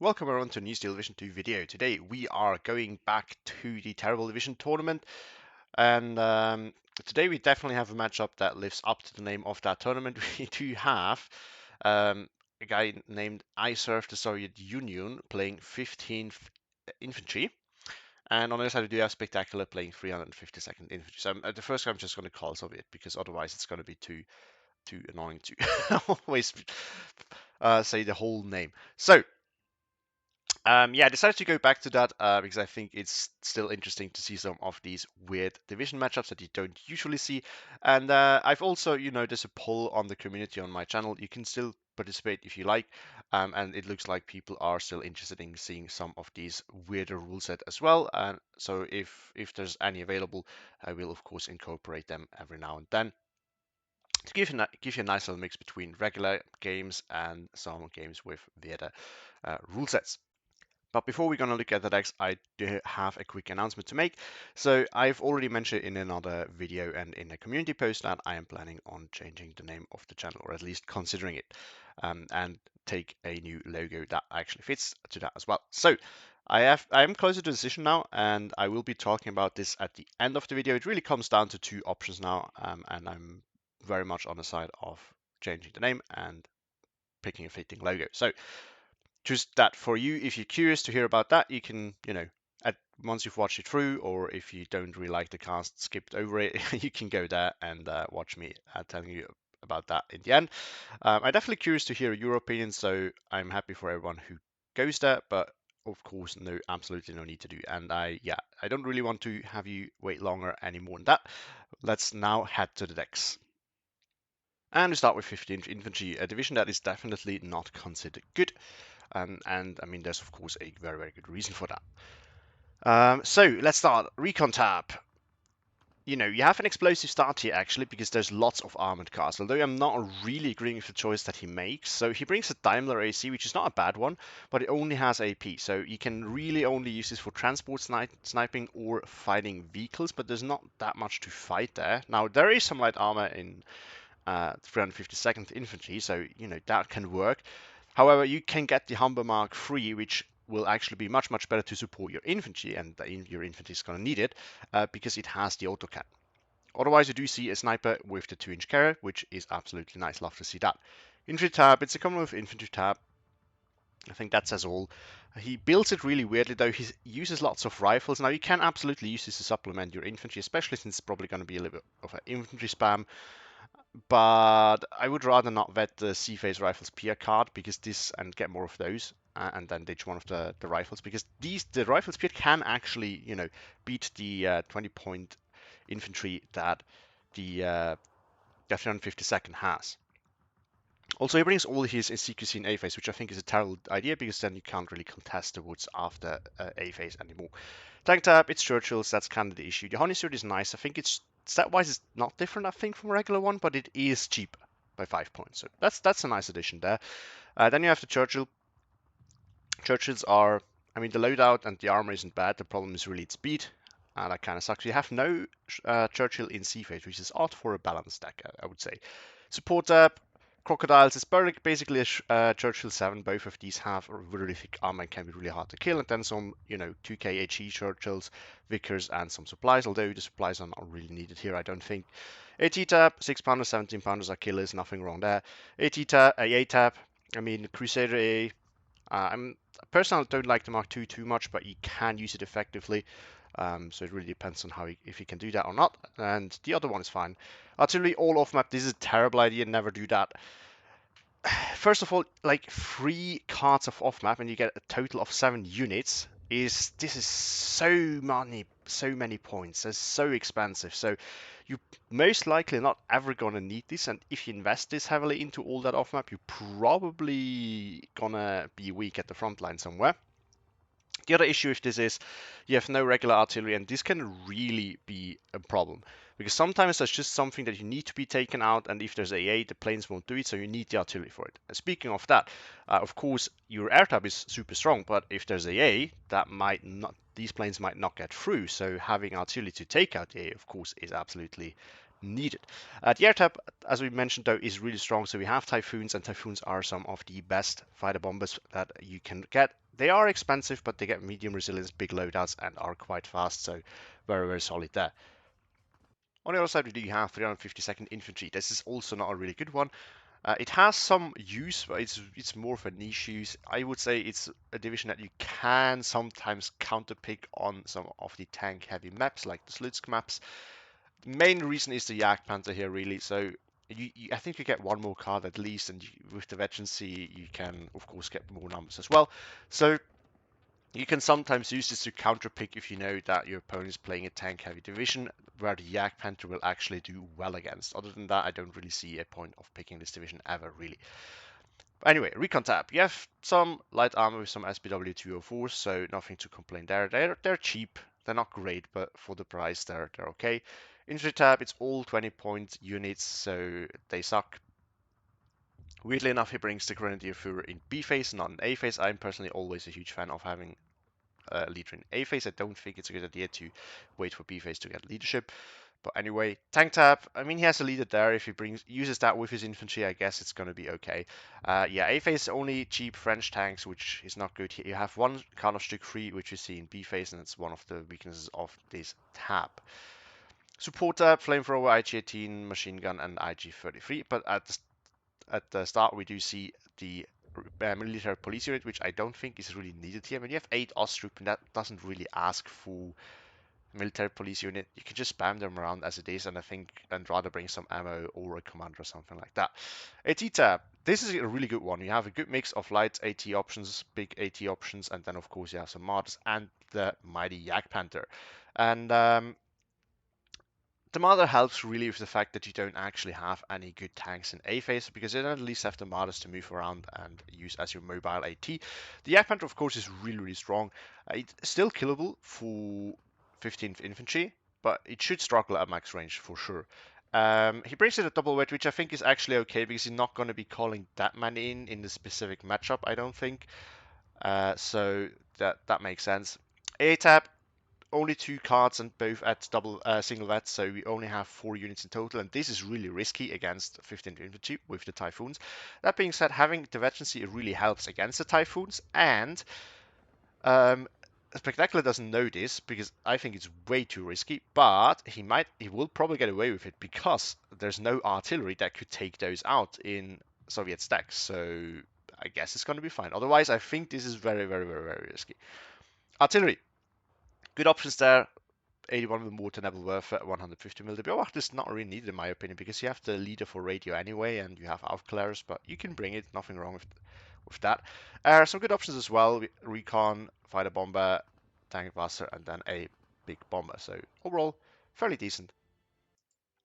Welcome everyone to a new Steel Division 2 video. Today we are going back to the Terrible Division Tournament, and today we definitely have a matchup that lives up to the name of that tournament. We do have a guy named I Serve the Soviet Union playing 15th Infantry, and on the other side we do have Spectacular playing 352nd Infantry. So at the first I'm just going to call Soviet because otherwise it's going to be too annoying to always say the whole name. So yeah, I decided to go back to that because I think it's still interesting to see some of these weird division matchups that you don't usually see. And I've also, there's a poll on the community on my channel. You can still participate if you like. And it looks like people are still interested in seeing some of these weirder rule set as well. And so if there's any available, I will of course incorporate them every now and then to give you a nice little mix between regular games and some games with weirder rule sets. But before we're going to look at the decks, I do have a quick announcement to make. So I've already mentioned in another video and in a community post that I am planning on changing the name of the channel, or at least considering it, and take a new logo that actually fits to that as well. So I am closer to a decision now, and I will be talking about this at the end of the video. It really comes down to two options now, and I'm very much on the side of changing the name and picking a fitting logo. So just that for you. If you're curious to hear about that, you can, once you've watched it through, or if you don't really like the cast, skipped over it, you can go there and watch me telling you about that in the end. I'm definitely curious to hear your opinion, so I'm happy for everyone who goes there, but of course, absolutely no need to do. And I don't really want to have you wait longer any more than that. Let's now head to the decks. And we start with 15th Infantry, a division that is definitely not considered good. And I mean, there's of course a very, very good reason for that. So let's start. Recon tab. You have an explosive start here actually because there's lots of armored cars, although I'm not really agreeing with the choice that he makes. So he brings a Daimler AC, which is not a bad one, but it only has AP. So you can really only use this for transport sniping or fighting vehicles, but there's not that much to fight there. Now, there is some light armor in 352nd Infantry, so that can work. However, you can get the Humber Mark III, which will actually be much, much better to support your infantry, and your infantry is going to need it because it has the autocannon. Otherwise, you do see a sniper with the 2-inch carrier, which is absolutely nice. Love to see that. Infantry tab, it's a common with infantry tab. I think that says all. He builds it really weirdly, though. He uses lots of rifles. Now, you can absolutely use this to supplement your infantry, especially since it's probably going to be a little bit of an infantry spam. But I would rather not vet the C-Phase Rifles PR card because this and get more of those and then ditch one of the rifles because the rifles PR can actually beat the 20-point infantry that the 352nd has. Also, he brings all his CQC in A-Phase, which I think is a terrible idea because then you can't really contest the woods after A-Phase anymore. Tank tab, it's Churchill's, that's kind of the issue. The Honey Sword is nice. I think it's stat-wise it's not different, I think, from a regular one, but it is cheaper by 5 points. So that's a nice addition there. Then you have the Churchill. Churchills are, I mean, the loadout and the armor isn't bad. The problem is really its speed. That kind of sucks. You have no Churchill in C-Phase, which is odd for a balanced deck, I would say. Support tab, Crocodiles is basically a Churchill 7. Both of these have really thick armor and can be really hard to kill. And then some, 2k HE Churchills, Vickers, and some supplies. Although the supplies are not really needed here, I don't think. AT tab, 6-pounders, 17-pounders are killers. Nothing wrong there. AT tab, A tab. I mean, Crusader A. I'm personally don't like the Mark II too much, but you can use it effectively. So it really depends on if you can do that or not. And the other one is fine. Artillery all off map. This is a terrible idea. Never do that. First of all, like 3 cards of off map and you get a total of 7 units. This is so many points. It's so expensive. So you most likely not ever gonna need this. And if you invest this heavily into all that off map, you're probably gonna be weak at the front line somewhere. The other issue with this is you have no regular artillery, and this can really be a problem because sometimes there's just something that you need to be taken out, and if there's AA, the planes won't do it, so you need the artillery for it. And speaking of that, of course, your air tab is super strong, but if there's AA, that might not, these planes might not get through. So having artillery to take out AA, of course, is absolutely needed. The air tab, as we mentioned, though, is really strong. So we have Typhoons, and Typhoons are some of the best fighter bombers that you can get. They are expensive, but they get medium resilience, big loadouts, and are quite fast, so very, very solid there. On the other side, we do have 352nd Infantry. This is also not a really good one. It has some use, but it's more of a niche use. I would say it's a division that you can sometimes counterpick on some of the tank-heavy maps, like the Slutsk maps. The main reason is the Jagdpanther here, really. So I think you get one more card at least, and with the Veterancy, you can, of course, get more numbers as well. So you can sometimes use this to counterpick if you know that your opponent is playing a tank-heavy division where the Jagdpanther will actually do well against. Other than that, I don't really see a point of picking this division ever, really. But anyway, Recon tab. You have some light armor with some SPW 204s, so nothing to complain there. They're cheap. They're not great, but for the price, they're okay. Infantry tab, it's all 20-point units, so they suck. Weirdly enough, he brings the Grenadier Führer in B phase, not in A phase. I'm personally always a huge fan of having leader in A phase. I don't think it's a good idea to wait for B phase to get leadership. But anyway, tank tab. I mean, he has a leader there. If he uses that with his infantry, I guess it's going to be okay. Yeah, A phase only cheap French tanks, which is not good. You have one Counterstrike free, which you see in B phase, and it's one of the weaknesses of this tab. Support tab, flamethrower, IG-18, machine gun, and IG-33. But at the start, we do see the military police unit, which I don't think is really needed here. When you have 8 Ostrup, and that doesn't really ask for military police unit, you can just spam them around as it is, and I think, and rather bring some ammo or a commander or something like that. AT tab. This is a really good one. You have a good mix of light AT options, big AT options, and then of course you have some mods and the mighty Jagdpanther. And the Marder helps really with the fact that you don't actually have any good tanks in A phase, because you at least have the Marders to move around and use as your mobile AT. The Jagdpanther, of course, is really, really strong. It's still killable for 15th Infantry, but it should struggle at max range for sure. He brings in a double weight, which I think is actually okay, because he's not going to be calling that many in the specific matchup, I don't think. So that makes sense. A tab, only 2 cards and both at single vet, so we only have 4 units in total, and this is really risky against 15th Infantry with the Typhoons. That being said, having the veterancy really helps against the Typhoons, and Spectacular doesn't know this because I think it's way too risky, but he will probably get away with it because there's no artillery that could take those out in Soviet stacks, so I guess it's going to be fine. Otherwise, I think this is very, very, very, very risky. Artillery. Good options there. 81 with mortar, never worth it. 150 mil. The Biowacht is not really needed in my opinion because you have the leader for radio anyway, and you have Aufklärers, but you can bring it. Nothing wrong with that. Some good options as well. Recon, fighter bomber, tank Wasser, and then a big bomber. So overall, fairly decent.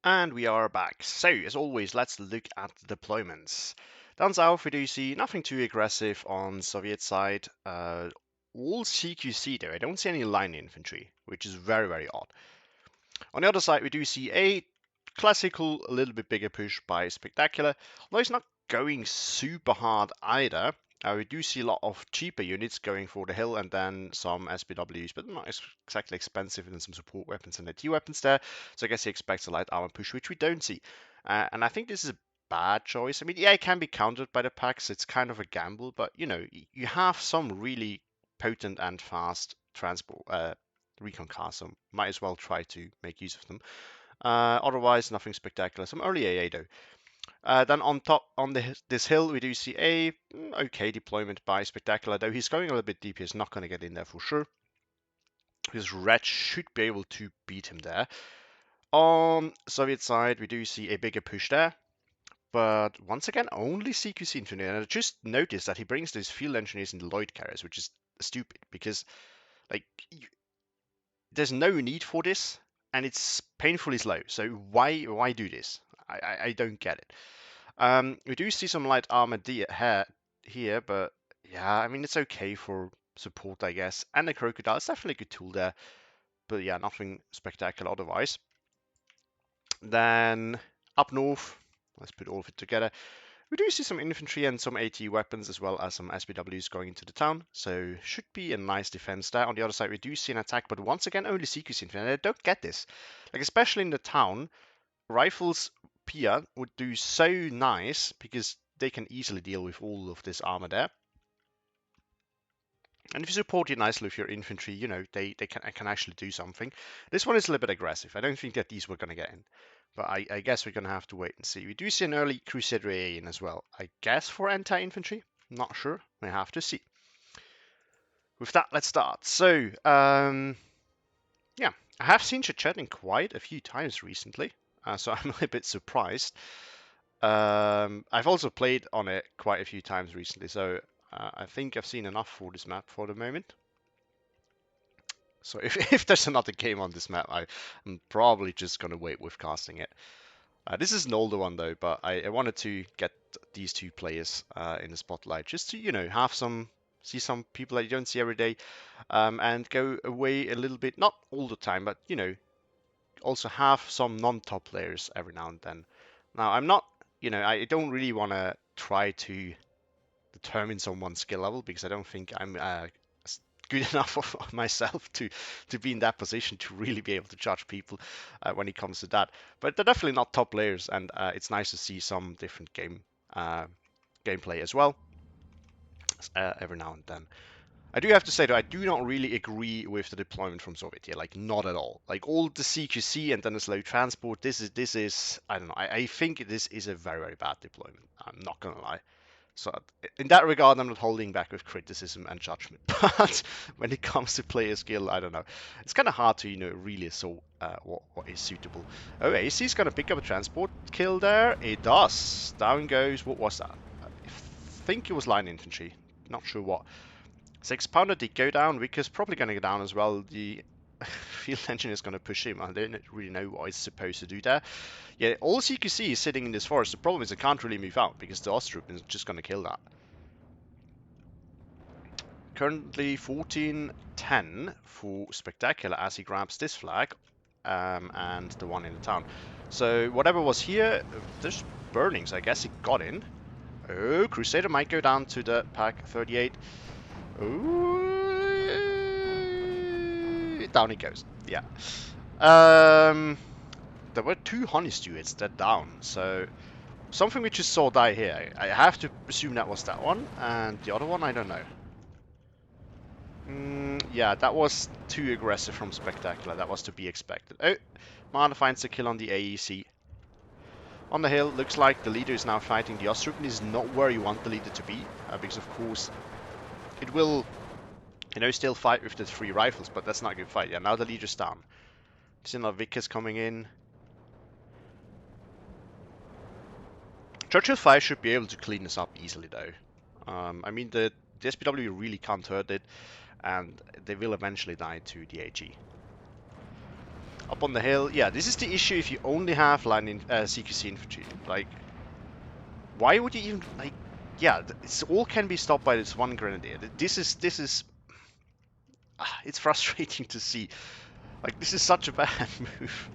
And we are back. So as always, let's look at the deployments. Down south, we do see nothing too aggressive on Soviet side. All CQC though. I don't see any line infantry, which is very, very odd. On the other side, we do see a classical, a little bit bigger push by Spectacular, although it's not going super hard either. We do see a lot of cheaper units going for the hill and then some SPWs, but not exactly expensive, and some support weapons and AT weapons there. So I guess he expects a light armor push, which we don't see. And I think this is a bad choice. I mean, yeah, it can be countered by the packs. It's kind of a gamble, but you know, you have some really potent and fast transport recon cars, so might as well try to make use of them. Otherwise, nothing spectacular. Some early AA though. Then on top, on this hill, we do see a okay deployment by Spectacular, though he's going a little bit deep. He's not going to get in there for sure. His red should be able to beat him there. On Soviet side, we do see a bigger push there. But once again, only CQC infantry. And I just noticed that he brings those field engineers and Lloyd carriers, which is stupid because, like, there's no need for this, and it's painfully slow. So why do this? I don't get it. We do see some light armor here, but yeah, I mean it's okay for support, I guess. And the crocodile is definitely a good tool there, but yeah, nothing spectacular otherwise. Then up north, let's put all of it together. We do see some infantry and some AT weapons, as well as some SPWs going into the town, so should be a nice defense there. On the other side, we do see an attack, but once again, only CQC infantry, and I don't get this. Like, especially in the town, rifles Pia would do so nice, because they can easily deal with all of this armor there. And if you support it nicely with your infantry, you know, they can actually do something. This one is a little bit aggressive. I don't think that these were going to get in. But I guess we're going to have to wait and see. We do see an early Crusader AA in as well. I guess for anti-infantry. Not sure. We have to see. With that, let's start. So, yeah, I have seen Chechnya quite a few times recently. So I'm a little bit surprised. I've also played on it quite a few times recently. So I think I've seen enough for this map for the moment. So if there's another game on this map, I'm probably just going to wait with casting it. This is an older one though, but I wanted to get these two players in the spotlight just to, you know, see some people that you don't see every day, and go away a little bit, not all the time, but, you know, also have some non-top players every now and then. Now, I'm not, you know, I don't really want to try to determine someone's skill level because I don't think I'm good enough of myself to be in that position to really be able to judge people when it comes to that. But they're definitely not top players, and it's nice to see some different gameplay as well every now and then. I do have to say that I do not really agree with the deployment from Soviet here, like not at all. Like all the CQC and then the slow transport, this is I don't know. I think this is a very, very bad deployment. I'm not gonna lie. So in that regard, I'm not holding back with criticism and judgment. But when it comes to player skill, I don't know. It's kind of hard to, you know, really sort what is suitable. Oh, AC's gonna pick up a transport kill there. It does. Down goes. What was that? I think it was line infantry. Not sure what. 6-pounder did go down. Vickers probably gonna go down as well. The field engineer is gonna push him. I don't really know what he's supposed to do there. Yeah, all CQC is sitting in this forest. The problem is it can't really move out because the Ostrup is just going to kill that. Currently 14-10 for Spectacular as he grabs this flag and the one in the town. So whatever was here, there's burning, so I guess he got in. Oh, Crusader might go down to the Pack 38. Oh, down he goes. Yeah. There were 2 honey stewards that down, so something we just saw die here. I have to assume that was that one, and the other one I don't know. Yeah, that was too aggressive from Spectacular. That was to be expected. Oh, Marder finds a kill on the AEC. On the hill, looks like the leader is now fighting the Ostrup. This is not where you want the leader to be, because of course it will, you know, still fight with the 3 rifles, but that's not a good fight. Yeah, now the leader's down. There's another Vickers coming in. Churchill 5 should be able to clean this up easily though. I mean, the SPW really can't hurt it, and they will eventually die to the AG. Up on the hill, yeah, this is the issue if you only have line in CQC infantry. Like, why would you even, like, yeah, it's all can be stopped by this one grenadier. This is, it's frustrating to see. Like, this is such a bad move.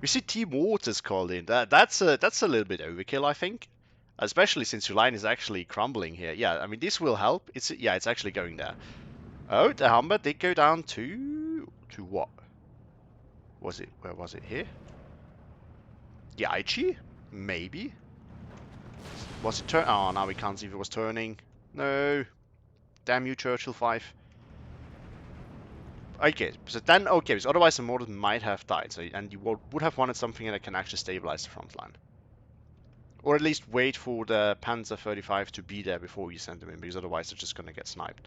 We see Team Waters called in. That's a little bit overkill, I think. Especially since your line is actually crumbling here. Yeah, I mean, this will help. It's actually going there. Oh, the Humber did go down to what? Was it, where was it, here? The Aichi? Maybe? Was it turn? Oh, now we can't see if it was turning. No. Damn you, Churchill 5. Okay, so then, okay, because otherwise the mortar might have died, so, and you would have wanted something that can actually stabilize the front line. Or at least wait for the Panzer 35 to be there before you send them in, because otherwise they're just gonna get sniped.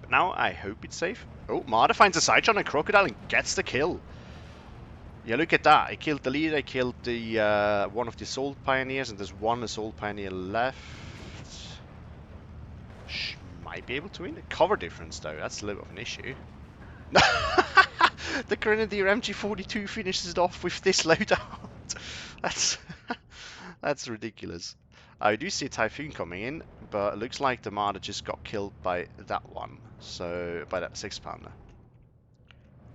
But now I hope it's safe. Oh, Marder finds a sideshot on a Crocodile and gets the kill. Yeah, look at that. I killed the leader, I killed the one of the Assault Pioneers, and there's one Assault Pioneer left. Might be able to win. The cover difference, though, that's a little bit of an issue. The Grenadier MG42 finishes it off with this loadout. That's ridiculous. I do see a Typhoon coming in, but it looks like the Marder just got killed by that one. So, by that 6-pounder.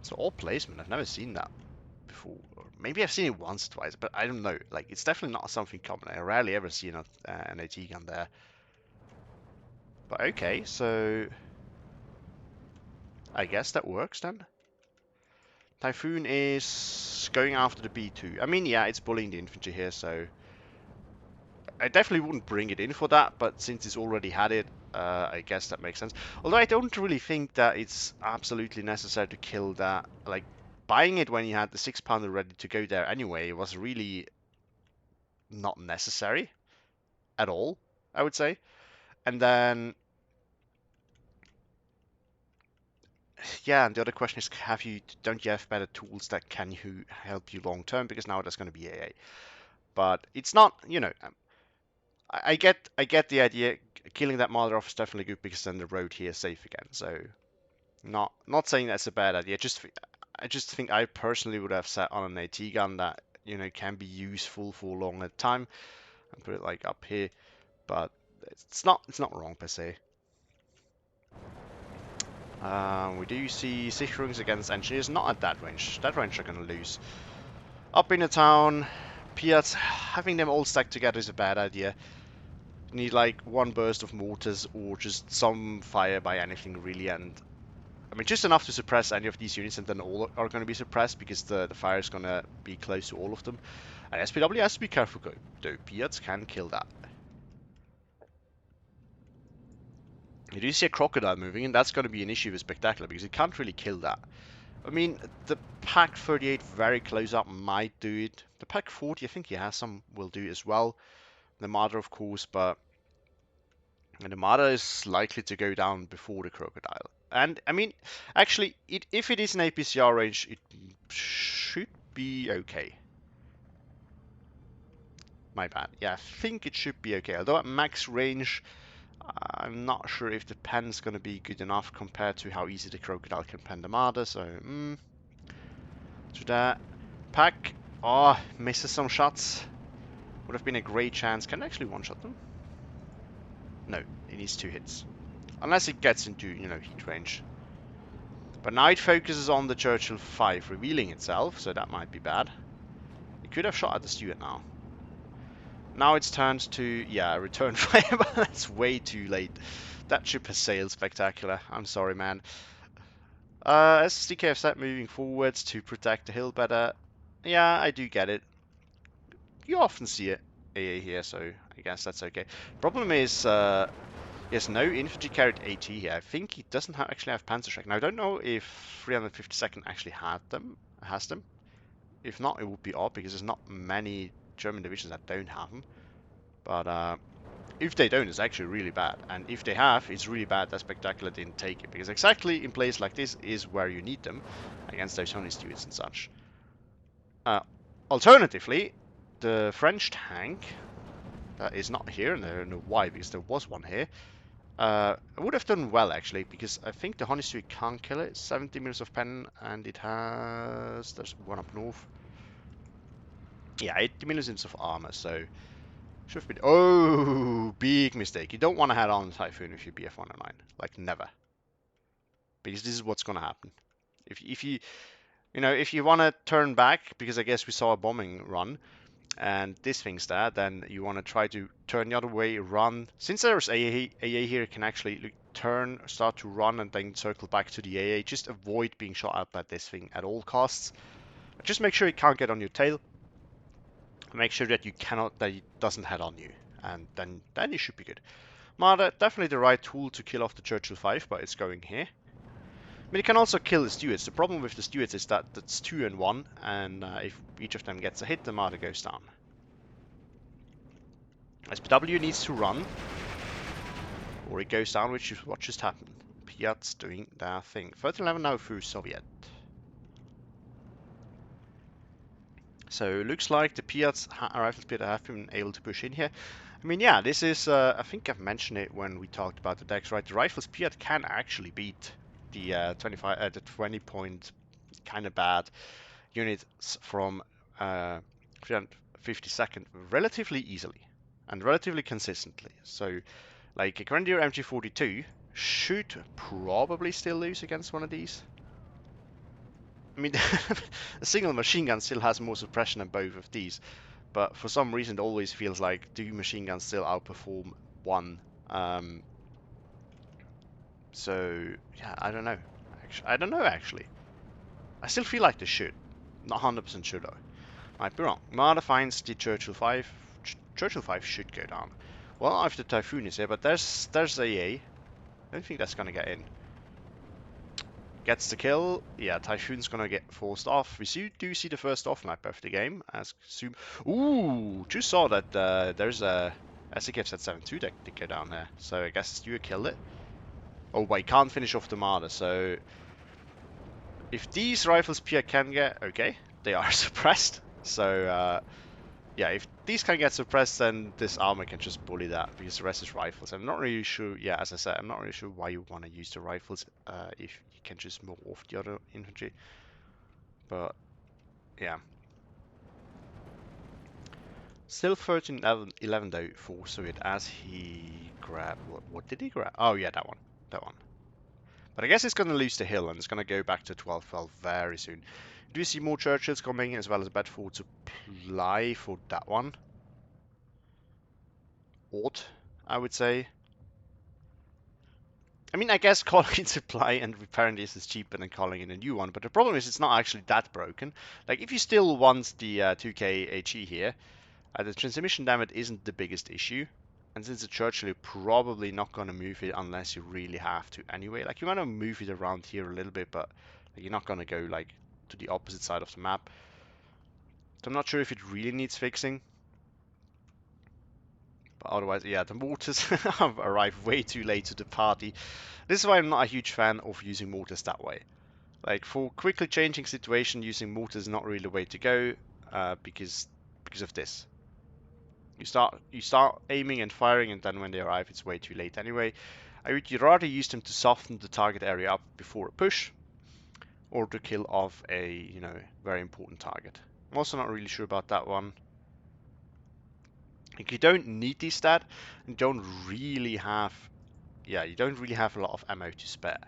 So all placement, I've never seen that before. Or maybe I've seen it once or twice, but I don't know. Like, it's definitely not something common. I rarely ever see an AT gun there. But okay, so I guess that works then. Typhoon is going after the B2. I mean, yeah, it's bullying the infantry here, so I definitely wouldn't bring it in for that, but since it's already had it, I guess that makes sense. Although I don't really think that it's absolutely necessary to kill that. Like, buying it when you had the 6-pounder ready to go there anyway was really not necessary at all, I would say. And then, yeah, and the other question is, don't you have better tools that can help you long term? Because now that's going to be AA. But it's not, I get the idea. Killing that mother off is definitely good because then the road here is safe again. So not saying that's a bad idea. I just think I personally would have sat on an AT gun that can be useful for a longer time and put it like up here. But it's not wrong per se. We do see Sicherungs against engineers, not at that range. That range are gonna lose. Up in the town, Piats, having them all stacked together is a bad idea. You need like one burst of mortars or just some fire by anything really, and I mean just enough to suppress any of these units, and then all are going to be suppressed because the fire is going to be close to all of them. And SPW has to be careful though. Piats can kill that. You do see a crocodile moving, and that's going to be an issue with Spectacular because it can't really kill that. I mean, the Pack 38 very close up might do it. The Pack 40, I think he has some, will do it as well. The Marder, of course, but the Marder is likely to go down before the Crocodile. And, I mean, actually, if it is an APCR range, it should be okay. My bad. Yeah, I think it should be okay. Although at max range, I'm not sure if the pen's going to be good enough compared to how easy the Crocodile can pen the Marder, so, to that. Pack, oh, misses some shots. Would have been a great chance. Can I actually one-shot them? No, it needs 2 hits. Unless it gets into, heat range. But now it focuses on the Churchill 5 revealing itself, so that might be bad. It could have shot at the Stuart now. Now it's turned to, yeah, return fire, but that's way too late. That ship has sailed. Spectacular. I'm sorry, man. SDK set moving forwards to protect the hill better. Yeah, I do get it. You often see it AA here, so I guess that's okay. Problem is, he has no infantry carried AT here. I think he doesn't actually have Panzerschreck. Now, I don't know if 352nd actually has them. If not, it would be odd because there's not many German divisions that don't have them. But if they don't, it's actually really bad. And if they have, it's really bad that Spectacular didn't take it. Because exactly in place like this is where you need them against those Honey Stewards and such. Alternatively, the French tank that is not here, and I don't know why, because there was one here, would have done well actually, because I think the Honey Steward can't kill it. 70 minutes of pen, and it has, there's one up north. Yeah, 80 millions of armor, so should have been, oh, big mistake. You don't want to head on Typhoon if you BF-109, like never, because this is what's going to happen. If you want to turn back, because I guess we saw a bombing run, and this thing's there, then you want to try to turn the other way, run. Since there's AA here, it can actually turn, start to run, and then circle back to the AA. Just avoid being shot at by this thing at all costs. Just make sure it can't get on your tail. Make sure that it doesn't head on you, and then you should be good. Marder, definitely the right tool to kill off the Churchill 5, but it's going here. I mean, it can also kill the Stewards. The problem with the Stewards is that it's 2 and 1, and if each of them gets a hit, the Marder goes down. SPW needs to run, or it goes down, which is what just happened. Piats doing their thing. 1311 now through Soviet. So it looks like the Piats rifle speeder have been able to push in here. I mean, yeah, this is, I think I've mentioned it when we talked about the decks, right? The rifles Piat can actually beat the 20 point kind of bad units from 352nd relatively easily and relatively consistently. So, like a Grenadier MG42 should probably still lose against one of these. I mean, a single machine gun still has more suppression than both of these, but for some reason it always feels like 2 machine guns still outperform 1. So yeah, I don't know. Actually. I still feel like they should. Not 100% sure though. Might be wrong. Marder finds the Churchill 5. Churchill 5 should go down. Well, if the Typhoon is here, but there's AA. I don't think that's gonna get in. Gets the kill. Yeah, Typhoon's gonna get forced off. We do see the first off map of the game. As soon. Ooh, just saw that there's a SCF Z72 that did go down there. So I guess you killed it. Oh, but he can't finish off the Marder. So if these rifles Pierre can get, okay, they are suppressed. So yeah, if these can get suppressed, then this armor can just bully that because the rest is rifles. I'm not really sure. Yeah, as I said, I'm not really sure why you want to use the rifles if you can just move off the other infantry. But yeah, still 13 11 though for Soviet as he grabbed. What did he grab? Oh yeah, that one. That one. But I guess it's going to lose the hill and it's going to go back to 12-12 very soon. Do you see more Churchills coming as well as Bedford supply for that one? Odd, I would say. I mean, I guess calling in supply and repairing this is cheaper than calling in a new one, but the problem is it's not actually that broken. Like, if you still want the 2K HE here, the transmission damage isn't the biggest issue. And since the Churchill, you're probably not going to move it unless you really have to anyway. Like, you want to move it around here a little bit, but like, you're not going to go, like, to the opposite side of the map. So I'm not sure if it really needs fixing. But otherwise, yeah, the mortars have arrived way too late to the party. This is why I'm not a huge fan of using mortars that way. Like, for quickly changing situation, using mortars is not really the way to go, because of this. You start aiming and firing, and then when they arrive, it's way too late anyway. I would rather use them to soften the target area up before a push, or to kill off a, you know, very important target. I'm also not really sure about that one. Like, you don't need this stat, and don't really have, yeah, you don't really have a lot of ammo to spare.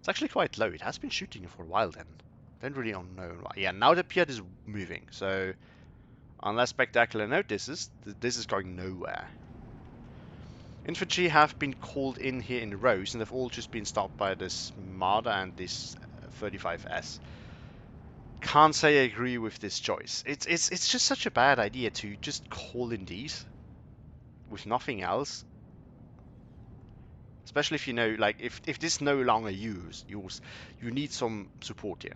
It's actually quite low. It has been shooting for a while then. Don't really know why. Yeah, now the Piat is moving, so unless Spectacular notices, this is going nowhere. Infantry have been called in here in rows, and they've all just been stopped by this Marder and this 35S. Can't say I agree with this choice. It's just such a bad idea to just call in these with nothing else. Especially if you know, like, if this is no longer yours, you need some support here.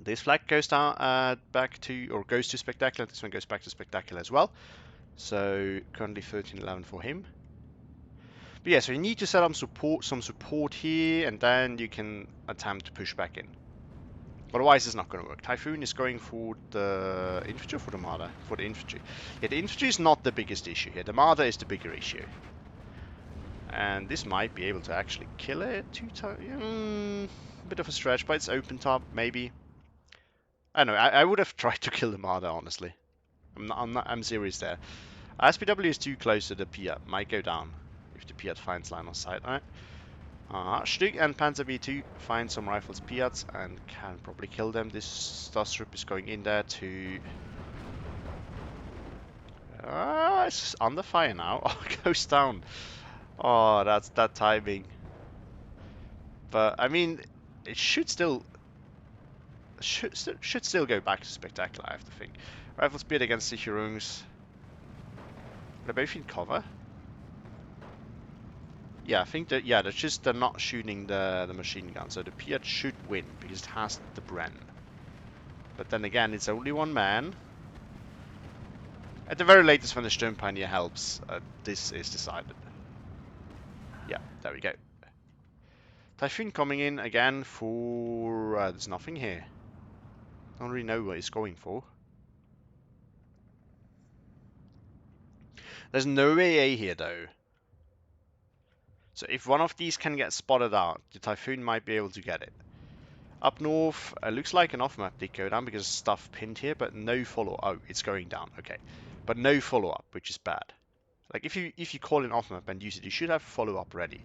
This flag goes down back to, or goes to Spectacular. This one goes back to Spectacular as well. So currently 13-11 for him. But yeah, so you need to set up some support here, and then you can attempt to push back in. Otherwise, it's not going to work. Typhoon is going for the infantry or for the Marder? For the infantry. Yeah, the infantry is not the biggest issue here. The Marder is the bigger issue. And this might be able to actually kill it. Bit of a stretch, but it's open top, maybe. I don't know. I would have tried to kill the Marder, honestly. I'm serious there. SPW is too close to the Piat. Might go down if the Piat finds line of sight. Alright. Stug and Panzer V2 find some rifles Piats and can probably kill them. This Stastrup is going in there to... it's under fire now. Oh, it goes down. Oh, that's that timing. But, I mean, it should still... Should still go back to Spectacular, I have to think. Rifle speed against the Hurungs. They're both in cover. Yeah, I think that, yeah, they're not shooting the machine gun, so the Piat should win because it has the Bren. But then again, it's only one man. At the very latest, when the Stern Pioneer helps, this is decided. Yeah, there we go. Typhoon coming in again for... there's nothing here. Don't really know what he's going for. There's no AA here though. So if one of these can get spotted out, the Typhoon might be able to get it. Up north, looks like an off-map did go down because stuff pinned here, but no follow. Oh, it's going down. Okay, but no follow-up, which is bad. Like if you call in off-map and use it, you should have follow-up ready.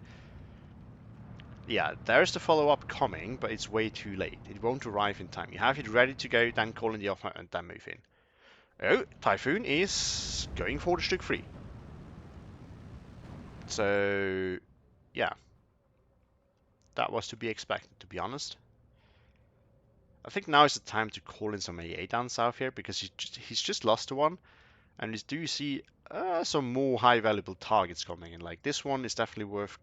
Yeah, there's the follow-up coming, but it's way too late. It won't arrive in time. You have it ready to go, then call in the off-map and then move in. Oh, Typhoon is going for the Stug 3. So, yeah. That was to be expected, to be honest. I think now is the time to call in some AA down south here, because he's just lost to one. And we do see some more high valuable targets coming in. Like this one is definitely worth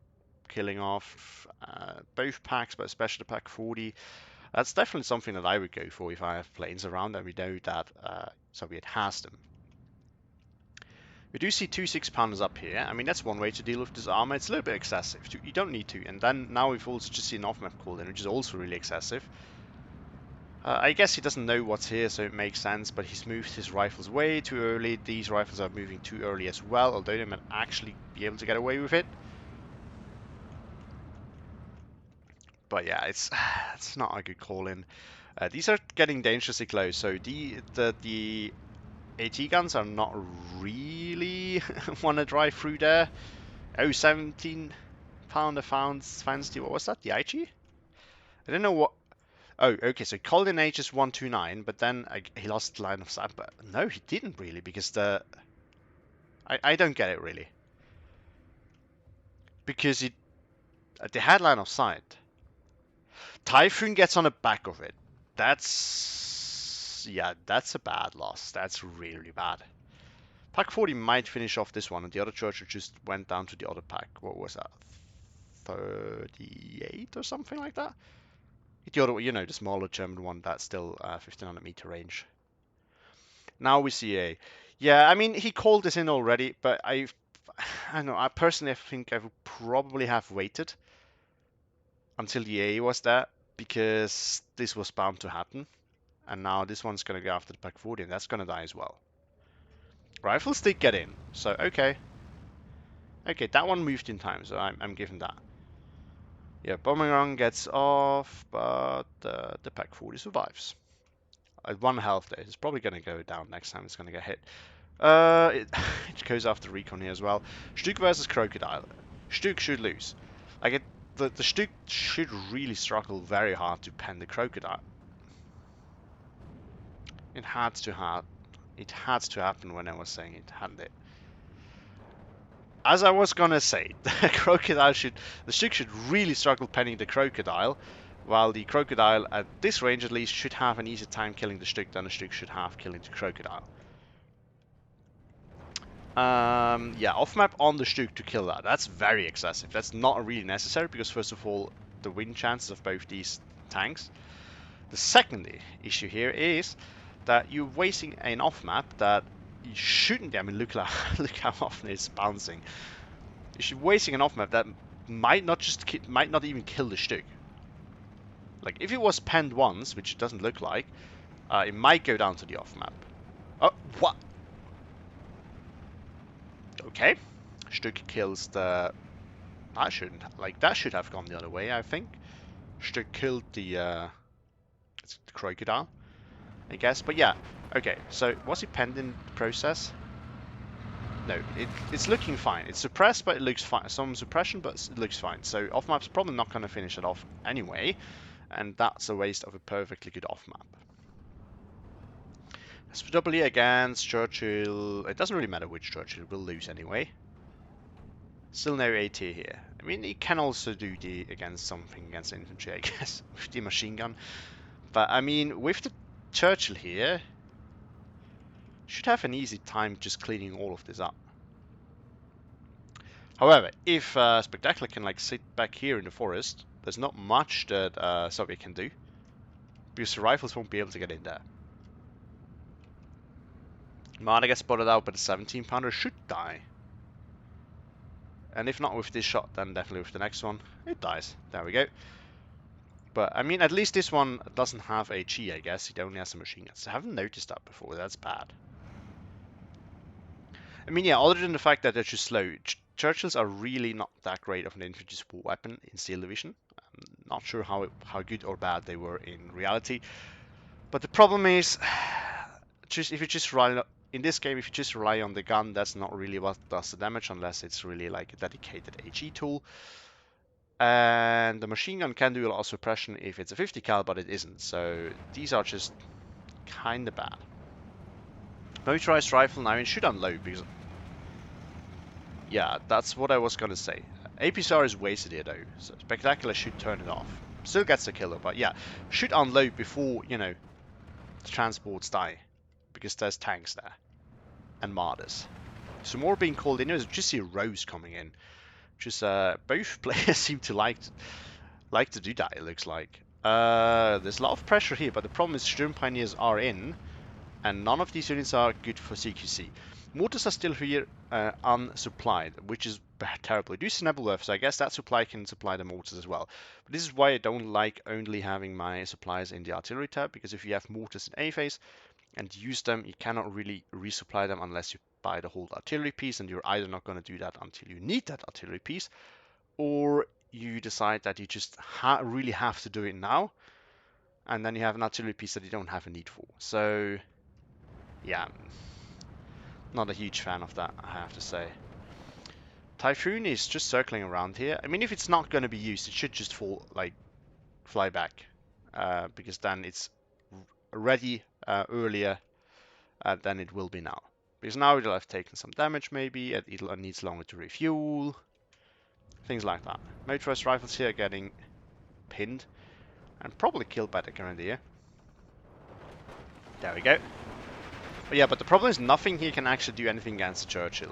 killing off. Both packs, but especially pack 40. That's definitely something that I would go for if I have planes around and we know that Soviet has them. We do see 2 6-pounders up here. I mean, that's one way to deal with this armor. It's a little bit excessive. You don't need to. And then now we've also just seen off-map call in, which is also really excessive. I guess he doesn't know what's here, so it makes sense, but he's moved his rifles way too early. These rifles are moving too early as well, although they might actually be able to get away with it. But yeah, it's not a good call in. These are getting dangerously close, so the AT guns are not really want to drive through there. Oh, 17 pounder fancy. What was that? The IG? I don't know what. Oh, okay. So Colin H is 129, but then he lost line of sight. But no, he didn't really because I don't get it really because they had line of sight. Typhoon gets on the back of it. That's a bad loss. That's really bad. Pack 40 might finish off this one, and the other Churchill just went down to the other pack. What was that? 38 or something like that? The other, the smaller German one that's still 1500-meter range. Now we see a... Yeah, I mean, he called this in already, but I don't know, I personally think I would probably have waited until the A was there, because this was bound to happen. And now this one's going to go after the pack 40, and that's going to die as well. Rifles did get in, so okay. Okay, that one moved in time, so I'm giving that. Yeah, bombing run gets off, but the pack 40 survives. At 1 health there, it's probably going to go down next time it's going to get hit. It goes after recon here as well. Stuk versus Crocodile. Stuk should lose. Like the Stuk should really struggle very hard to pen the Crocodile. It had to happen when I was saying it, hadn't it? As I was gonna say, the Stuk should really struggle penning the Crocodile, while the Crocodile at this range at least should have an easier time killing the Stuk than the Stuk should have killing the Crocodile. Yeah, off map on the Stuk to kill that. That's very excessive. That's not really necessary because first of all, the win chances of both these tanks. The second issue here is that you're wasting an off map that you shouldn't. I mean, look how often it's bouncing. You're wasting an off map that might not even kill the Stuk. Like if it was penned once, which it doesn't look like, it might go down to the off map. Oh, what? Okay, Stuk kills the... that should have gone the other way, I think. Stuk killed the Crocodile, I guess. But yeah, okay, so was he penned in the process? No, it's looking fine. It's suppressed, but it looks fine. Some suppression, but it looks fine. So off-map's probably not going to finish it off anyway, and that's a waste of a perfectly good off-map. SPW against Churchill. It doesn't really matter which Churchill, will lose anyway. Still no AT here. I mean, he can also do the against infantry, I guess, with the machine gun. But I mean, with the Churchill here, should have an easy time just cleaning all of this up. However, if Spectacular can like sit back here in the forest, there's not much that Soviet can do, because the rifles won't be able to get in there. Marta gets spotted out, but the 17-pounder should die. And if not with this shot, then definitely with the next one. It dies. There we go. But, I mean, at least this one doesn't have HE, I guess. It only has a machine gun. I haven't noticed that before. That's bad. I mean, yeah, other than the fact that they're just slow, Churchills are really not that great of an infantry support weapon in Steel Division. I'm not sure how good or bad they were in reality. But the problem is, if you just rely in this game, if you just rely on the gun, that's not really what does the damage, unless it's really like a dedicated HE tool. And the machine gun can do a lot of suppression if it's a 50 cal, but it isn't. So these are just kind of bad. Motorized rifle now, it should unload because... Yeah, that's what I was gonna say. APCR is wasted here though, so Spectacular should turn it off. Still gets the killer, but yeah, should unload before, the transports die, because there's tanks there. and Martyrs. So more being called in. There's just see rows coming in. Just both players seem to like to do that, it looks like. There's a lot of pressure here, but the problem is Sturm Pioneers are in, and none of these units are good for CQC. Mortars are still here unsupplied, which is terrible. I do see Nebelwerf, so I guess that supply can supply the mortars as well. But this is why I don't like only having my supplies in the artillery tab, because if you have mortars in A phase and use them, you cannot really resupply them unless you buy the whole artillery piece, and you're either not going to do that until you need that artillery piece, or you decide that you just really have to do it now, and then you have an artillery piece that you don't have a need for. So, yeah, not a huge fan of that, I have to say. Typhoon is just circling around here. I mean, if it's not going to be used, it should just fly back, because then it's ready earlier than it will be now. Because now it'll have taken some damage, maybe, and it needs longer to refuel, things like that. Motorized rifles here getting pinned and probably killed by the Grenadier. There we go. But yeah, but the problem is nothing here can actually do anything against the Churchill.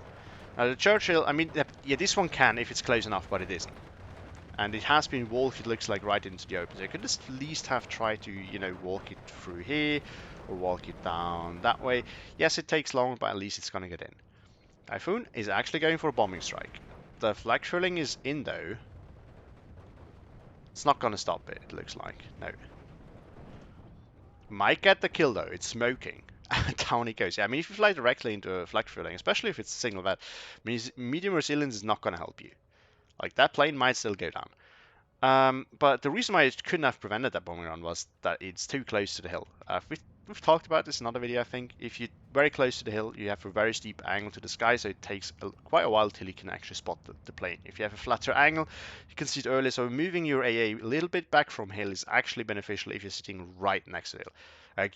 Now the Churchill, I mean, yeah, this one can if it's close enough, but it isn't. And it has been walked, it looks like, right into the open. So you could at least have tried to, you know, walk it through here, or walk it down that way. Yes, it takes long, but at least it's gonna get in. Typhoon is actually going for a bombing strike. The flag drilling is in, though. It's not gonna stop it, it looks like. No. Might get the kill, though. It's smoking. Down he goes. Yeah, I mean, if you fly directly into a flag drilling, especially if it's a single vet, means medium resilience is not gonna help you. Like, that plane might still go down. But the reason why it couldn't have prevented that bombing run was that it's too close to the hill. We've talked about this in another video, I think. If you're very close to the hill, you have a very steep angle to the sky, so it takes quite a while till you can actually spot the plane. If you have a flatter angle, you can see it earlier, so moving your AA a little bit back from hill is actually beneficial if you're sitting right next to the hill.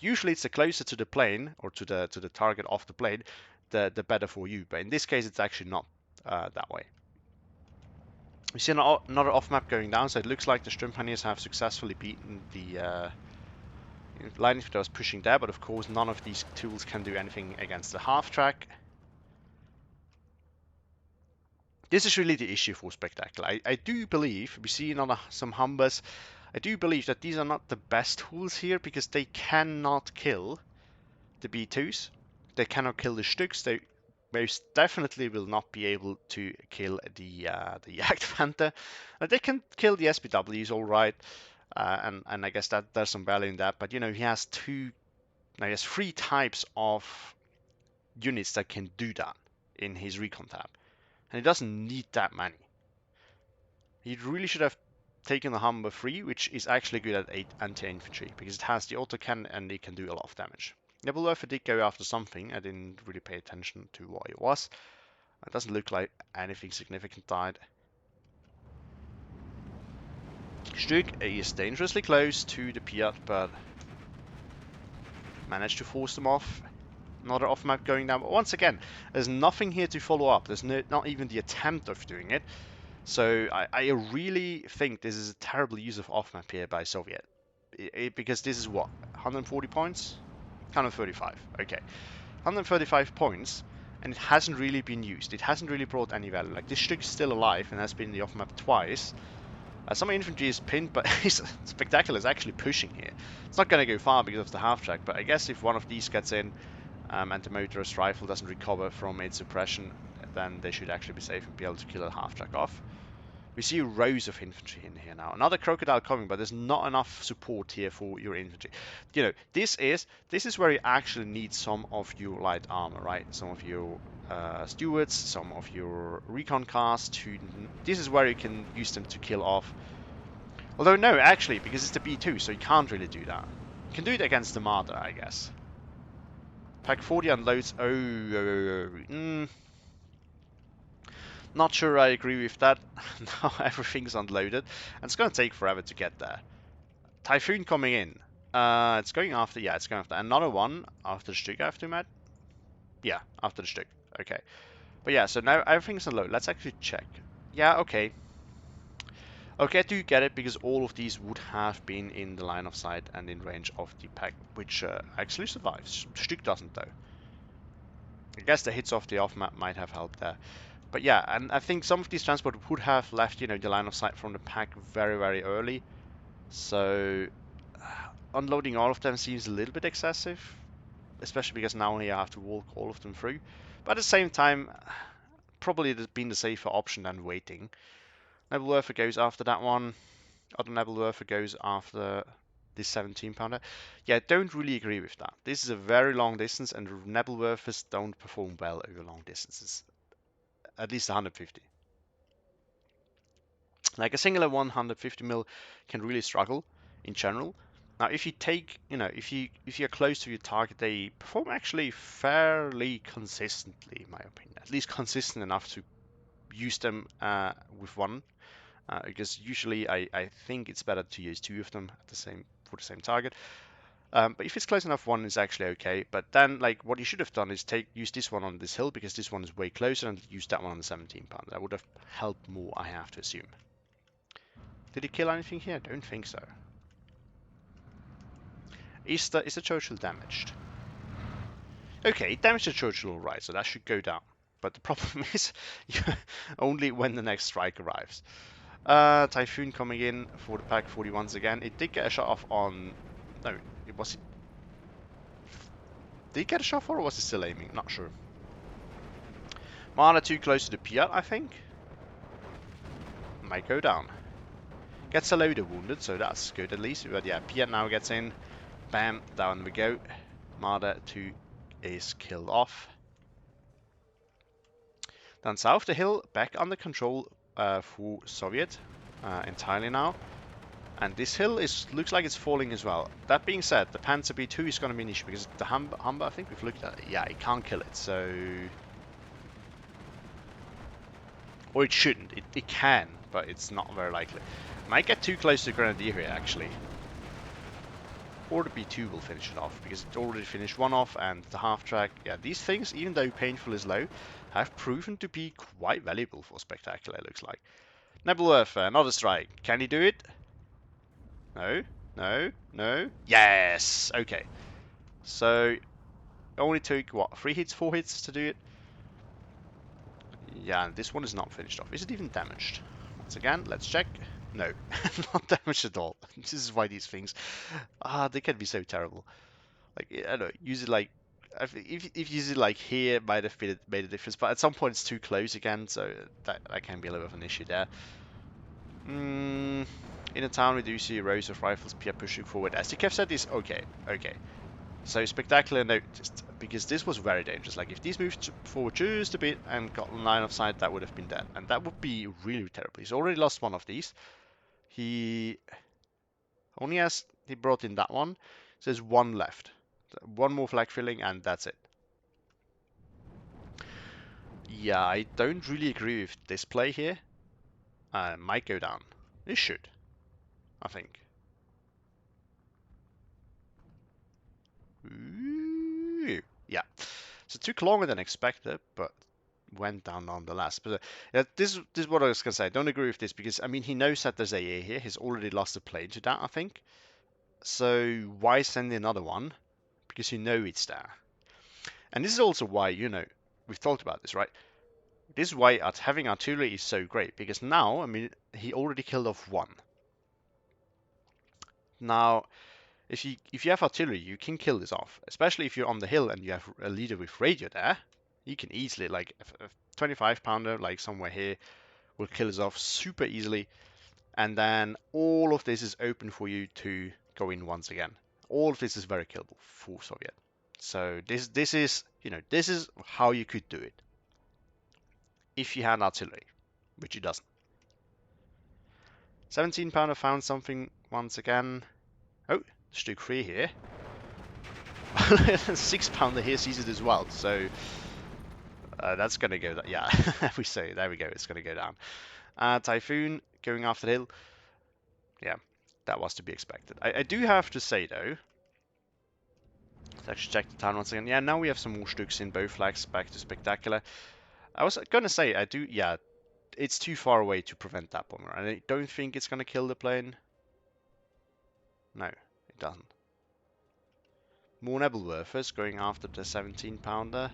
Usually it's the closer to the plane, or to the target of the plane, the better for you, but in this case it's actually not that way. We see another off-map going down, so it looks like the Sturm Pioneers have successfully beaten the line that was pushing there, but of course none of these tools can do anything against the half-track. This is really the issue for Spectacular. I do believe, we see on some Humbers, I do believe that these are not the best tools here, because they cannot kill the B2s, they cannot kill the Stücks, they most definitely will not be able to kill the Jagdpanther. They can kill the SPWs, all right, and I guess that there's some value in that. But you know, he has three types of units that can do that in his recon tab, and he doesn't need that many. He really should have taken the Humber 3, which is actually good at anti-infantry, because it has the autocannon and it can do a lot of damage. Nebelwerfer did go after something. I didn't really pay attention to what it was. It doesn't look like anything significant died. Stück is dangerously close to the Piat, but managed to force them off. Another off-map going down, but once again, there's nothing here to follow up. There's not even the attempt of doing it. So I really think this is a terrible use of off-map here by Soviet. Because this is what, 140 points? 135, okay. 135 points, and it hasn't really been used. It hasn't really brought any value. Like, this Stück is still alive and has been in the off-map twice. Some infantry is pinned, but Spectacular is actually pushing here. It's not going to go far because of the half-track, but I guess if one of these gets in, and the motorist rifle doesn't recover from its suppression, then they should actually be safe and be able to kill the half-track off. We see rows of infantry in here now. Another crocodile coming, but there's not enough support here for your infantry. You know, this is where you actually need some of your light armor, right? Some of your stewards, some of your recon cars. This is where you can use them to kill off. Although no, actually, because it's the B2, so you can't really do that. You can do it against the Marder, I guess. Pack 40 unloads. Not sure I agree with that. Now everything's unloaded, and it's going to take forever to get there. Typhoon coming in. It's going after, yeah, it's going after another one after the Stück, I have to imagine. Yeah, after the Stück. Okay. But yeah, so now everything's unloaded. Let's actually check. Yeah, okay. Okay, I do get it, because all of these would have been in the line of sight and in range of the pack, which actually survives. Stück doesn't, though. I guess the hits off the off map might have helped there. But yeah, and I think some of these transport would have left, you know, the line of sight from the pack very, very early. So unloading all of them seems a little bit excessive, especially because now you have to walk all of them through. But at the same time, probably been the safer option than waiting. Nebelwerfer goes after that one. Other Nebelwerfer goes after this 17 pounder. Yeah, I don't really agree with that. This is a very long distance, and Nebelwerfers don't perform well over long distances. At least 150. Like a singular 150 mil can really struggle in general. Now, if you take, you know, if you're close to your target, they perform actually fairly consistently, in my opinion. At least consistent enough to use them with one. Because usually I think it's better to use two of them at the same for the same target. But if it's close enough, one is actually okay. But then, like, what you should have done is use this one on this hill because this one is way closer, and use that one on the 17 pounder. That would have helped more, I have to assume. Did he kill anything here? I don't think so. Is the Churchill damaged? Okay, damaged the Churchill alright, so that should go down. But the problem is only when the next strike arrives. Typhoon coming in for the pack 40 once again. It did get a shot off on... No, it was... Did it get a shot off or was it still aiming? Not sure. Mana too close to the Piat, I think. Might go down. Gets a loader wounded, so that's good at least. But yeah, Piat now gets in. Bam, down we go. Marder 2 is killed off. Down south the hill, back under control for Soviet entirely now. And this hill looks like it's falling as well. That being said, the Panzer B2 is going to be an issue because the Humber, I think we've looked at it. Yeah, it can't kill it, so... Or it shouldn't. It can, but it's not very likely. Might get too close to the Grenadier here, actually. Or the B2 will finish it off, because it already finished one off, and the half-track... Yeah, these things, even though painful is low, have proven to be quite valuable for Spectacular, it looks like. Nebelwerfer, another strike. Can he do it? No, no, no. Yes! Okay. So, only took, what, 3 hits, 4 hits to do it? Yeah, and this one is not finished off. Is it even damaged? Once again, let's check. No, not damaged at all. This is why these things, they can be so terrible. Like, I don't know, use it like, if you use it like here, might have made a difference, but at some point it's too close again, so that can be a little bit of an issue there. In the town we do see rows of rifles pushing forward. As the Kev said, is okay, okay. So Spectacular noticed, because this was very dangerous. Like, if these moved forward just a bit and got in line of sight, that would have been dead. And that would be really terrible. He's already lost one of these. He only has, he brought in that one. So there's one left. One more flag filling and that's it. Yeah, I don't really agree with this play here. Might go down. It should, I think. Ooh, yeah. So it took longer than expected, but went down nonetheless. But this is what I was gonna say. I don't agree with this because I mean he knows that there's AA here. He's already lost a plane to that, I think. So why send another one? Because you know it's there. And this is also why, you know, we've talked about this, right? This is why having artillery is so great because now, I mean, he already killed off one. Now, if you have artillery, you can kill this off, especially if you're on the hill and you have a leader with radio there. You can easily, like, a 25 pounder, like somewhere here, will kill us off super easily. And then all of this is open for you to go in once again. All of this is very killable for Soviet. So this is, you know, this is how you could do it. If you had artillery, which it doesn't. 17 pounder found something once again. Oh, Stuke 3 here. 6 pounder here sees it as well, so that's gonna go. Yeah, we say there we go. It's gonna go down. Typhoon going after the hill. Yeah, that was to be expected. I do have to say though. Let's actually check the town once again. Yeah, now we have some more Stuks in both flags back to Spectacular. I was gonna say I do. Yeah, it's too far away to prevent that bomber. I don't think it's gonna kill the plane. No, it doesn't. More Nebelwerfers going after the 17 pounder.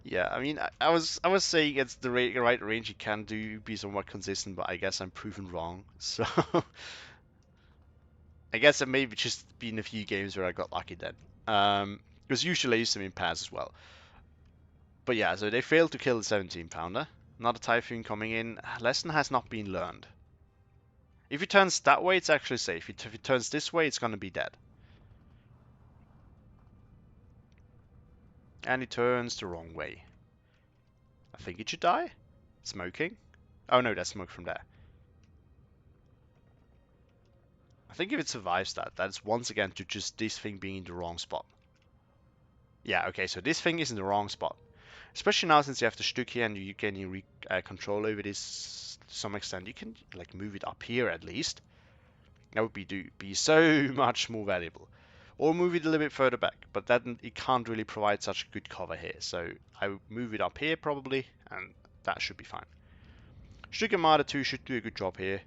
Yeah, I mean, I was saying it's the right range you can do, be somewhat consistent, but I guess I'm proven wrong. So I guess it may have just been a few games where I got lucky then. Because usually I use them in pads as well. But yeah, so they failed to kill the 17 pounder. Another Typhoon coming in. Lesson has not been learned. If it turns that way, it's actually safe. If it turns this way, it's gonna be dead. And it turns the wrong way. I think it should die. Smoking. Oh no, that's smoke from there. I think if it survives that, that's once again to just this thing being in the wrong spot. Yeah, okay, so this thing is in the wrong spot. Especially now since you have the Stück here and you gain control over this to some extent. You can like move it up here at least. That would be so much more valuable. Or move it a little bit further back, but then it can't really provide such good cover here. So I would move it up here probably, and that should be fine. Stück Armada 2 should do a good job here.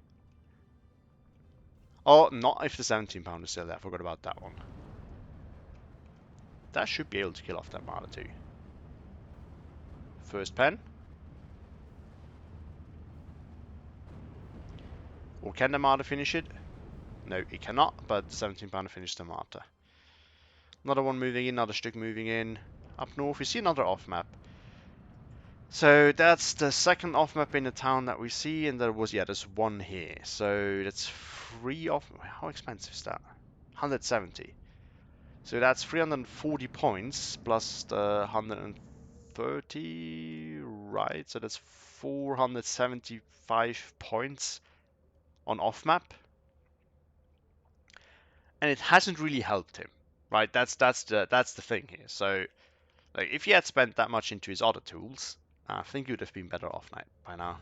Oh, not if the 17 pounder is still there. I forgot about that one. That should be able to kill off that Armada 2. First pen. Or can the Armada finish it? No, it cannot, but the 17 pounder finished the Armada. Another one moving in, another Stück moving in. Up north, we see another off map. So that's the second off map in the town that we see, and there's one here. So that's 3 off. How expensive is that? 170. So that's 340 points plus the 130, right? So that's 475 points on off map, and it hasn't really helped him, right? That's the thing here. So like if he had spent that much into his other tools, I think he would have been better off by now.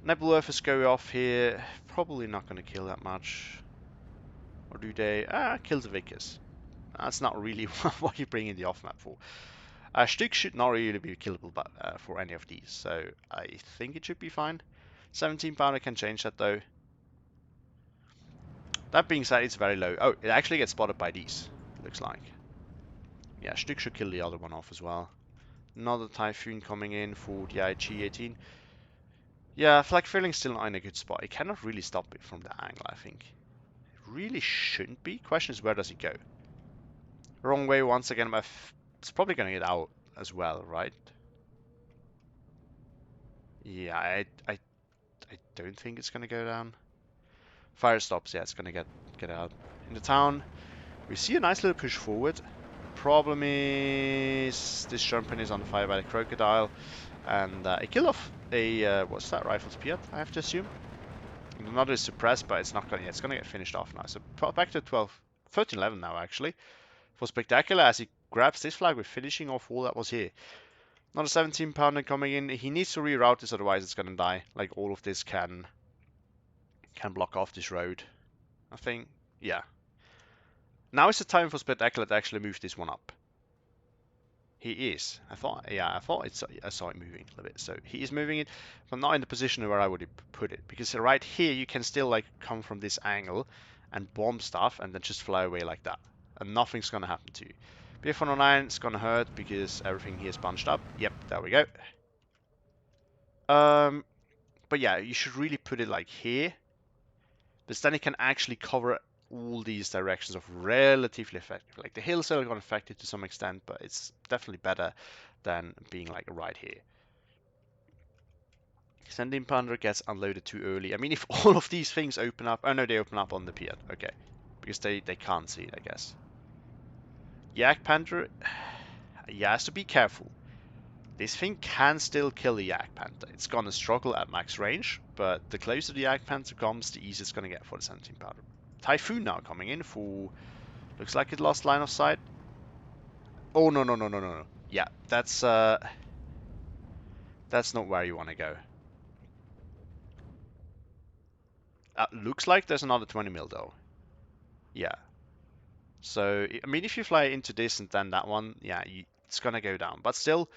Nebulurfers go off here. Probably not going to kill that much. Or do they? Kill the Vickers. That's not really what you bring in the off-map for. Stück should not really be killable for any of these, so I think it should be fine. 17 pounder can change that though. That being said, it's very low. Oh, it actually gets spotted by these, it looks like. Yeah, Stück should kill the other one off as well. Another Typhoon coming in for the IG-18. Yeah, Flag Feeling's still not in a good spot. It cannot really stop it from the angle, I think. It really shouldn't be. Question is, where does it go? Wrong way once again, but it's probably going to get out as well, right? Yeah, I don't think it's going to go down. Fire stops, yeah, it's going to get out. In the town, we see a nice little push forward. The problem is this jumping is on fire by the crocodile, and it killed off a what's that, rifle's Piat, I have to assume. And another is suppressed, but it's not going. Yeah, it's going to get finished off now. So back to 13-11 now actually. For Spectacular, as he grabs this flag with finishing off all that was here. Another 17 pounder coming in. He needs to reroute this, otherwise it's gonna die. Like all of this can block off this road. I think, yeah. Now is the time for Spectacular to actually move this one up. He is. I thought I saw it moving a little bit. So he is moving it, but not in the position where I would put it. Because right here you can still like come from this angle and bomb stuff and then just fly away like that. And nothing's gonna happen to you. BF-109 is gonna hurt because everything here is bunched up. Yep, there we go. But yeah, you should really put it like here. Because then it can actually cover all these directions of relatively effective. Like the hills are gonna affect it to some extent, but it's definitely better than being like right here. Sending Pounder gets unloaded too early. I mean, if all of these things open up... Oh no, they open up on the pier. Okay. Because they can't see it, I guess. Yak Panther, he has to be careful. This thing can still kill the Yak Panther. It's gonna struggle at max range, but the closer the Yak Panther comes, the easier it's gonna get for the 17 pounder. Typhoon now coming in for... Looks like it lost line of sight. Oh, no. Yeah, that's not where you want to go. Looks like there's another 20 mil though. Yeah. So, I mean, if you fly into this and then that one, yeah, it's gonna go down. But still,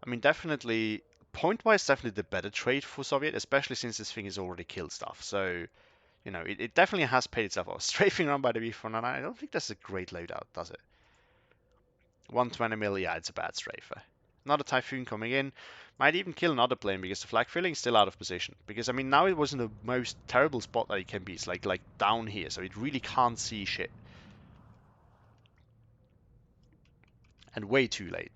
I mean, definitely, point-wise, definitely the better trade for Soviet, especially since this thing has already killed stuff. So, you know, it definitely has paid itself off. Strafing around by the B499, I don't think that's a great loadout, does it? 120 mil, yeah, it's a bad strafer. Another Typhoon coming in. Might even kill another plane because the flag filling is still out of position. Because, I mean, now it was in the most terrible spot that it can be. It's like down here, so it really can't see shit. And way too late.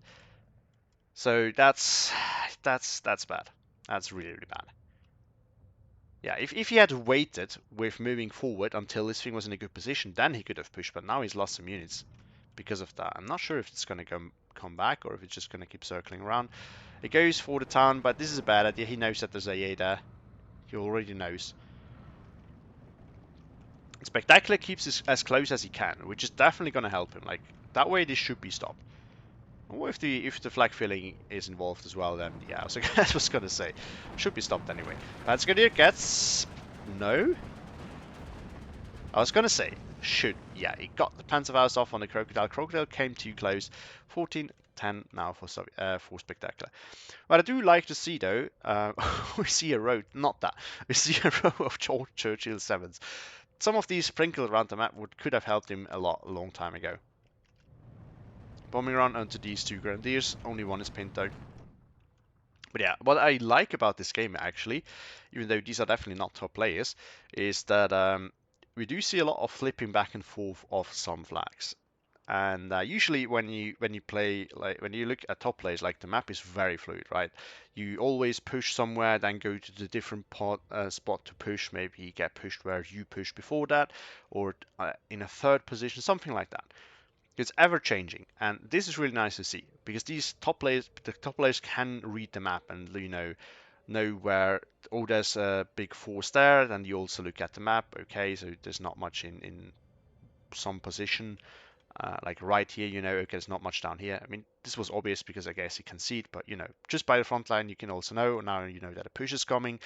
So that's bad. That's really, really bad. Yeah, if he had waited with moving forward until this thing was in a good position, then he could have pushed, but now he's lost some units because of that. I'm not sure if it's going to come back or if it's just going to keep circling around. It goes for the town, but this is a bad idea. He knows that there's a A there. He already knows. Spectacular keeps as close as he can, which is definitely going to help him. Like, that way this should be stopped. Or if the flag filling is involved as well, then yeah, I was going to say. Should be stopped anyway. Sadistriadomi gets... No? I was going to say, should. Yeah, he got the Panzerfaust off on the Crocodile. Crocodile came too close. 14-10 now for Spectacular. What I do like to see, though, we see a row, not that, we see a row of Churchill 7s. Some of these sprinkled around the map could have helped him a long time ago. Bombing around onto these two Grenadiers, only one is pinned though. But yeah, what I like about this game actually, even though these are definitely not top players, is that we do see a lot of flipping back and forth of some flags. And usually when you play, like when you look at top players, like the map is very fluid, right? You always push somewhere, then go to the different spot to push. Maybe you get pushed where you pushed before that, or in a third position, something like that. It's ever changing, and this is really nice to see because these the top players can read the map and know where, oh, there's a big force there. Then you also look at the map. Okay, so there's not much in some position. Like right here, okay, there's not much down here. I mean, this was obvious because I guess you can see it, but just by the front line, you can also know now that a push is coming.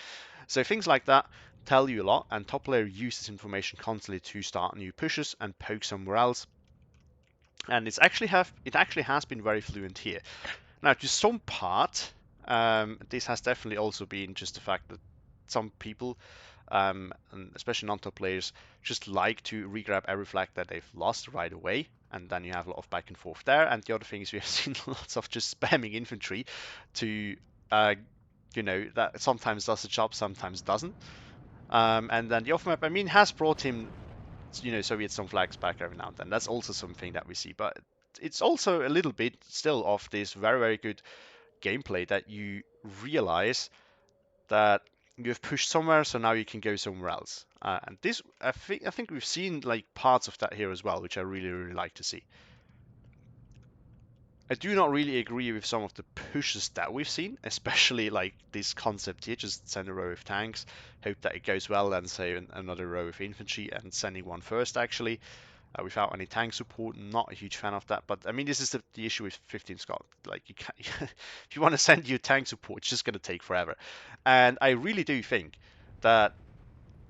So things like that tell you a lot, and top player uses information constantly to start new pushes and poke somewhere else. And it actually has been very fluent here. Now, to some part, this has definitely also been just the fact that some people, and especially non-top players, just like to regrab every flag that they've lost right away, and then you have a lot of back and forth there. And the other thing is we have seen lots of just spamming infantry to, that sometimes does the job, sometimes doesn't. And then the off map, I mean, has brought him Soviet some flags back every now and then. That's also something that we see, but it's also a little bit still of this very, very good gameplay that you realize that you have pushed somewhere, so now you can go somewhere else. And this, I think we've seen like parts of that here as well, which I really, really like to see. I do not really agree with some of the pushes that we've seen, especially like this concept here, just send a row of tanks, hope that it goes well, and say another row of infantry and sending one first actually, without any tank support. Not a huge fan of that, but I mean, this is the issue with 15 Scott. Like, you can't, if you want to send your tank support, it's just going to take forever. And I really do think that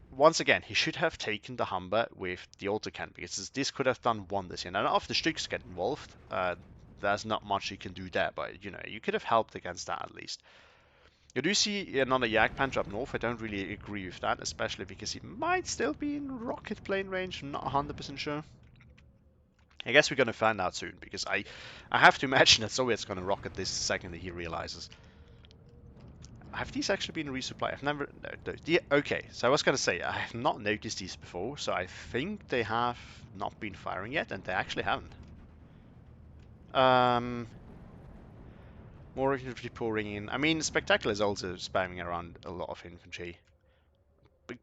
once again, he should have taken the Humber with the autocannon because this could have done wonders here. Now, if the Strix get involved, there's not much you can do there, but you could have helped against that at least. You do see another Jagdpanzer up north. I don't really agree with that, especially because he might still be in rocket plane range. I'm not 100% sure. I guess we're going to find out soon, because I have to imagine that Soviet's going to rocket this the second that he realizes. Have these actually been resupplied? I've never... No, okay, so I was going to say, I have not noticed these before, so I think they have not been firing yet, and they actually haven't. More infantry pouring in. I mean, Spectacular is also spamming around a lot of infantry.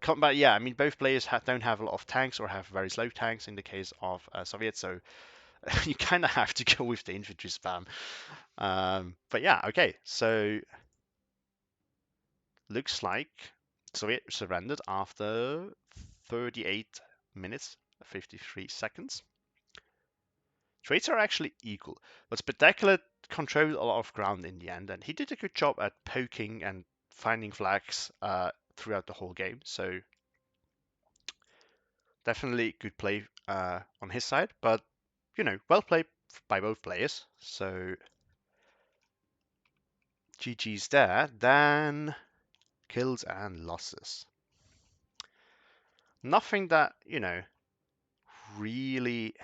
But yeah, I mean, both players don't have a lot of tanks or have very slow tanks in the case of Soviet, so you kind of have to go with the infantry spam. But yeah, okay, so looks like Soviet surrendered after 38 minutes, 53 seconds. Traits are actually equal, but Spectacular controlled a lot of ground in the end, and he did a good job at poking and finding flags throughout the whole game. So definitely good play on his side, but well played by both players. So GG's there. Then kills and losses. Nothing that really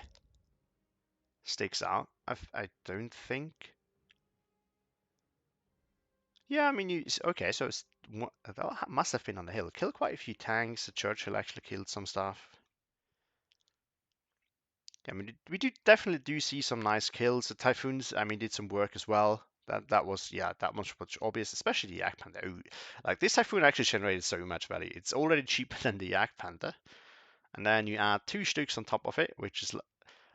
sticks out. I don't think. Yeah, I mean, okay, so that must have been on the hill. Killed quite a few tanks. The Churchill actually killed some stuff. I mean, we do definitely do see some nice kills. The Typhoons, I mean, did some work as well. That was, yeah, that much obvious, especially the Yak Panther. Like this Typhoon actually generated so much value. It's already cheaper than the Yak Panther, and then you add 2 Stuks on top of it, which is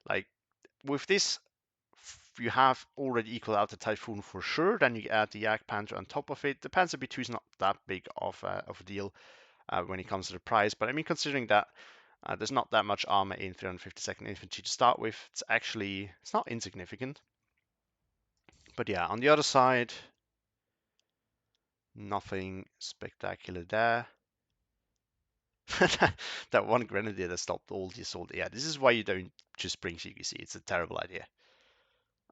like with this, you have already equaled out the Typhoon for sure. Then you add the Yak Panther on top of it. The Panzer B2 is not that big of a deal when it comes to the price, but I mean, considering that there's not that much armor in 352nd Infantry to start with, it's not insignificant. But yeah, on the other side, nothing spectacular there. That one grenadier that stopped all the assault. Yeah, this is why you don't just bring CQC. It's a terrible idea.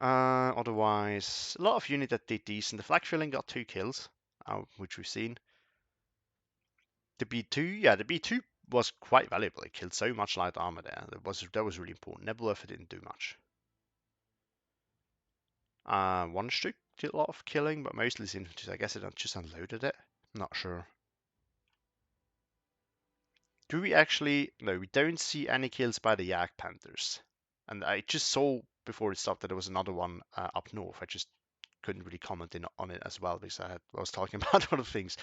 Otherwise, a lot of units that did decent. The flag filling got 2 kills, which we've seen. The B2, yeah, the B2 was quite valuable. It killed so much light armor there. That was really important. Nebula didn't do much. 1 Stück did a lot of killing, but mostly it's infantry. I guess it just unloaded it. Not sure. Do we actually? No, we don't see any kills by the Yak Panthers. And I just saw before it stopped that there was another one up north. I just couldn't really comment on it as well because I was talking about other things.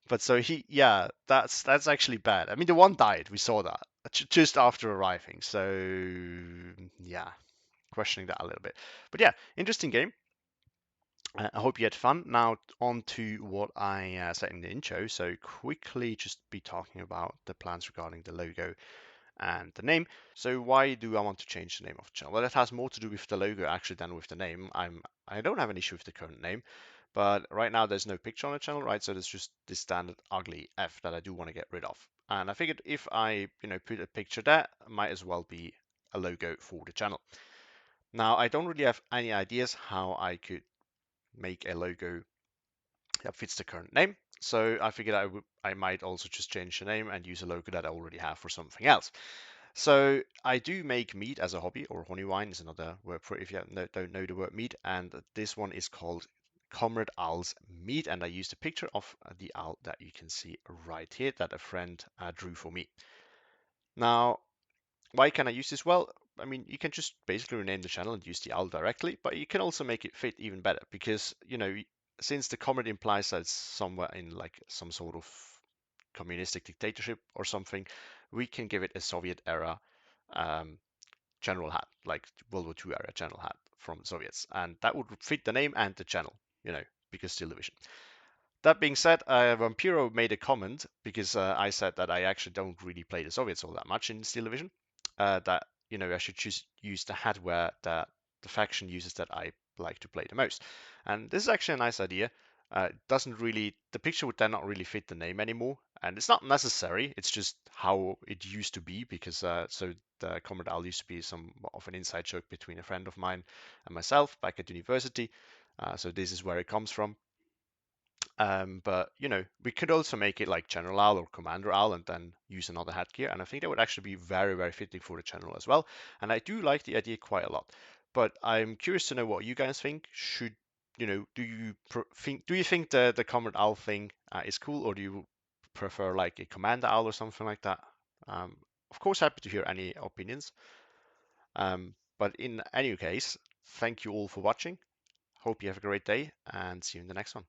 But so yeah, that's actually bad. I mean, the one died. We saw that just after arriving. So yeah, questioning that a little bit. But yeah, interesting game. I hope you had fun. Now on to what I said in the intro. So quickly just be talking about the plans regarding the logo and the name. So why do I want to change the name of the channel? Well, it has more to do with the logo actually than with the name. I don't have an issue with the current name, but right now there's no picture on the channel, right? So there's just this standard ugly F that I do want to get rid of. And I figured if I, put a picture there, might as well be a logo for the channel. Now I don't really have any ideas how I could make a logo that fits the current name. So I figured I might also just change the name and use a logo that I already have for something else. So I do make mead as a hobby, or honey wine is another word for it if you don't know the word mead. And this one is called Comrade Owl's Mead, and I used a picture of the owl that you can see right here that a friend drew for me. Now, why can I use this? Well, I mean, you can just basically rename the channel and use the owl directly, but you can also make it fit even better because, since the comrade implies that it's somewhere in like some sort of communistic dictatorship or something, we can give it a Soviet era um, general hat, like World War II era general hat from the Soviets, and that would fit the name and the channel, because Steel Division. That being said, Vampiro made a comment because I said that I actually don't really play the Soviets all that much in Steel Division. That I should use the hardware that the faction uses that I like to play the most. And this is actually a nice idea. It doesn't really the picture would then not really fit the name anymore, and it's not necessary. It's just how it used to be because so the Comrade Al used to be some of an inside joke between a friend of mine and myself back at university. So this is where it comes from. But we could also make it like General Owl or Commander Owl and then use another headgear. And I think that would actually be very, very fitting for the channel as well. And I do like the idea quite a lot. But I'm curious to know what you guys think. Do you think the Comrade Owl thing is cool, or do you prefer like a Commander Owl or something like that? Um, of course, happy to hear any opinions. But in any case, thank you all for watching. Hope you have a great day and see you in the next one.